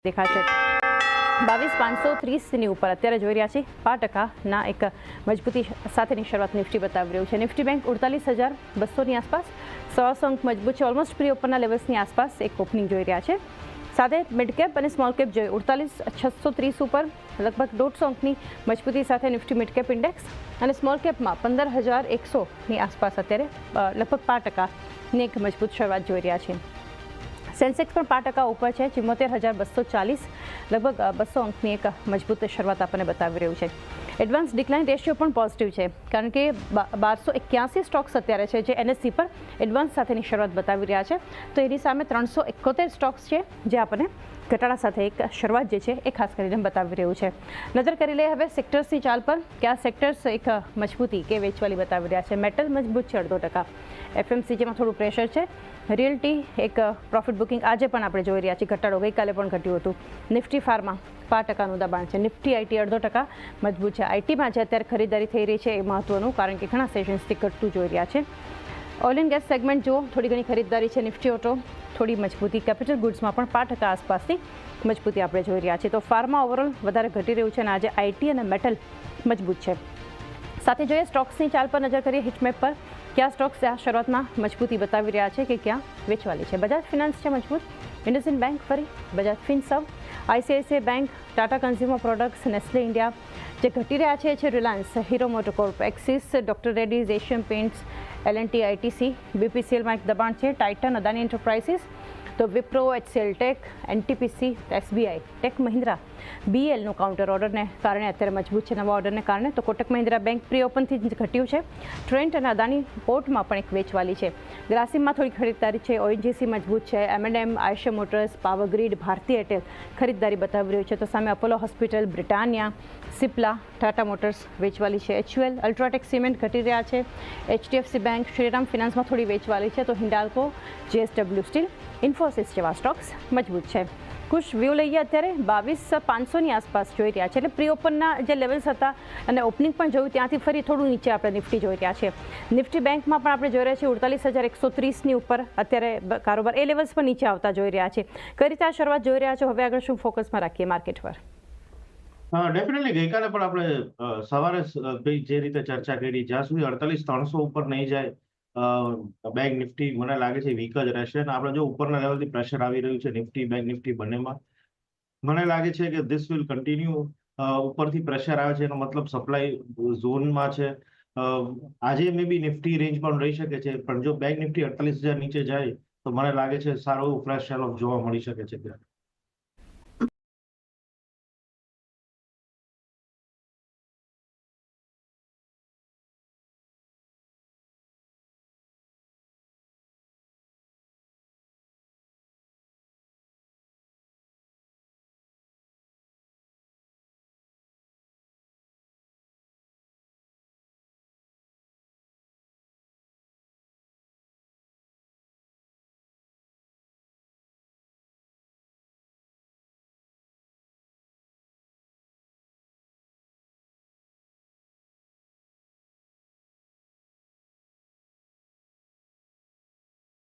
દેખાશે 22,530 ની ઉપર અત્યારે જોઈ રહ્યા છીએ 5% એક મજબૂતી સાથેની શરૂઆત નિફ્ટી બતાવી રહ્યું છે. નિફ્ટી બેંક 48,200 ની આસપાસ 100 અંક મજબૂત છે. ઓલમોસ્ટ પ્રી ઓપનના લેવલ્સની આસપાસ એક ઓપનિંગ જોઈ રહ્યા છે. સાથે મિડ કેપ અને સ્મોલ કેપ જોઈએ 48,630 ઉપર લગભગ 150 અંકની મજબૂતી સાથે નિફ્ટી મિડ કેપ ઇન્ડેક્સ અને સ્મોલ કેપમાં 15,100ની આસપાસ અત્યારે લગભગ 5%ની એક મજબૂત શરૂઆત જોઈ રહ્યા છે. સેન્સેક્સ પણ 5% ઉપર છે. 74,240 લગભગ 200 અંકની એક મજબૂત શરૂઆત આપણને બતાવી રહ્યું છે. એડવાન્સ ડિક્લાઇન રેશિયો પણ પોઝિટિવ છે કારણ કે 1281 સ્ટોક્સ અત્યારે છે જે એનએસસી પર એડવાન્સ સાથેની શરૂઆત બતાવી રહ્યા છે. તો એની સામે 371 સ્ટોક્સ છે જે આપણને ઘટાડા સાથે એક શરૂઆત જે છે એ ખાસ કરીને બતાવી રહ્યું છે. નજર કરી લઈએ હવે સેક્ટર્સની ચાલ પર કે આ સેક્ટર્સ એક મજબૂતી કે વેચવાલી બતાવી રહ્યા છે. મેટલ મજબૂત છે 0.5%. એફએમસીજીમાં થોડું પ્રેશર છે. રિયલ્ટી એક પ્રોફિટ બુકિંગ આજે પણ આપણે જોઈ રહ્યા છીએ. ઘટાડો ગઈકાલે પણ ઘટ્યું હતું. નિફ્ટી ફાર્મા 5%નું દબાણ છે. નિફ્ટી આઈટી 0.5% મજબૂત છે. આઈટીમાં જે અત્યારે ખરીદારી થઈ રહી છે એ મહત્વનું કારણ કે ઘણા સેશન્સથી ઘટતું જોઈ રહ્યા છે. ઓઇલ એન્ડ ગેસ સેગમેન્ટ જુઓ થોડી ઘણી ખરીદારી છે. નિફ્ટી ઓટો થોડી મજબૂતી. કેપિટલ ગુડ્સમાં પણ 5% આસપાસની મજબૂતી આપણે જોઈ રહ્યા છીએ. તો ફાર્મા ઓવરઓલ વધારે ઘટી રહ્યું છે અને આજે આઈટી અને મેટલ મજબૂત છે. સાથે જોઈએ સ્ટોક્સની ચાલ પર નજર કરીએ હિટમેપ પર ક્યાં સ્ટોક્સ આ શરૂઆતમાં મજબૂતી બતાવી રહ્યા છે કે ક્યાં વેચવાલી છે. બજાજ ફિનાન્સ છે મજબૂત. ઇન્ડસઇન્ડ બેંક ફરી બજાજ ફિનસર્વ, આઈસીઆઈસીઆઈ બેંક, ટાટા કન્ઝ્યુમર પ્રોડક્ટ્સ, નેસ્લે ઇન્ડિયા. જે ઘટી રહ્યા છે રિલાયન્સ, હીરો મોટોકોર્પ, એક્સિસ, ડોક્ટર રેડ્ડીઝ, એશિયન પેઇન્ટ્સ, એલએનટી, આઈટીસી, બીપીસીએલમાં એક દબાણ છે. ટાઇટન, અદાની એન્ટરપ્રાઇઝિસ, તો વિપ્રો, એચસીએલ ટેક, એનટીપીસી, એસબીઆઈ, ટેક મહિન્દ્રા, બીએલનું કાઉન્ટર ઓર્ડરને કારણે અત્યારે મજબૂત છે. નવા ઓર્ડરને કારણે તો કોટક મહિન્દ્રા બેંક પ્રી ઓપનથી જ ઘટ્યું છે. ટ્રેન્ટ અને અદાની પોર્ટમાં પણ એક વેચવાલી છે. ગ્રાસિમમાં થોડી ખરીદદારી છે. ઓએનજીસી મજબૂત છે. એમએનએમ, આયશર મોટર્સ, પાવર ગ્રીડ, ભારતી એરટેલ ખરીદદારી બતાવી રહ્યું છે. તો સામે અપોલો હોસ્પિટલ, બ્રિટાનિયા, સિપ્લા, ટાટા મોટર્સ વેચવાલી છે. એચયુએલ, અલ્ટ્રાટેક સિમેન્ટ ઘટી રહ્યા છે. એચડીએફસી બેંક, શ્રીરામ ફિનાન્સમાં થોડી વેચવાલી છે. તો હિન્ડાલ્કો, જેએસડબલ્યુ સ્ટીલ, ઇન્ફોસિસ જેવા સ્ટોક્સ મજબૂત છે. કુશ વ્યૂ લઈએ અત્યારે 22,500ની આસપાસ જોઈ રહ્યા છે. એટલે પ્રી ઓપનના જે લેવલ્સ હતા અને ઓપનિંગ પણ જોયું ત્યાંથી ફરી થોડું નીચે આપણે નિફ્ટી જોઈ રહ્યા છે. નિફ્ટી બેંકમાં પણ આપણે જોઈ રહ્યા છીએ 48,130ની ઉપર અત્યારે કારોબાર એ લેવલ્સ પર નીચે આવતા જોઈ રહ્યા છે. કઈ રીતે આ શરૂઆત જોઈ રહ્યા છો? હવે આગળ શું ફોકસમાં રાખીએ માર્કેટ પર? ડેફિનેટલી ગઈકાલે પણ આપણે સવારે જે રીતે ચર્ચા કરી જ્યાં સુધી 48,300 ઉપર નહીં જાય બેંક નિફ્ટી મને લાગે છે વીક જ રહેશે. અને આપણે જો ઉપરના લેવલથી પ્રેશર આવી રહ્યું છે નિફ્ટી બેંક નિફ્ટી બંનેમાં, મને લાગે છે કે ધીસ વિલ કન્ટિન્યુ. ઉપરથી પ્રેશર આવે છે એનો મતલબ સપ્લાય ઝોનમાં છે. આજે મે બી નિફ્ટી રેન્જ પણ રહી શકે છે પણ જો બેંક નિફ્ટી 48,000 નીચે જાય તો મને લાગે છે સારો ફ્રેશ સેલ ઓફ જોવા મળી શકે છે.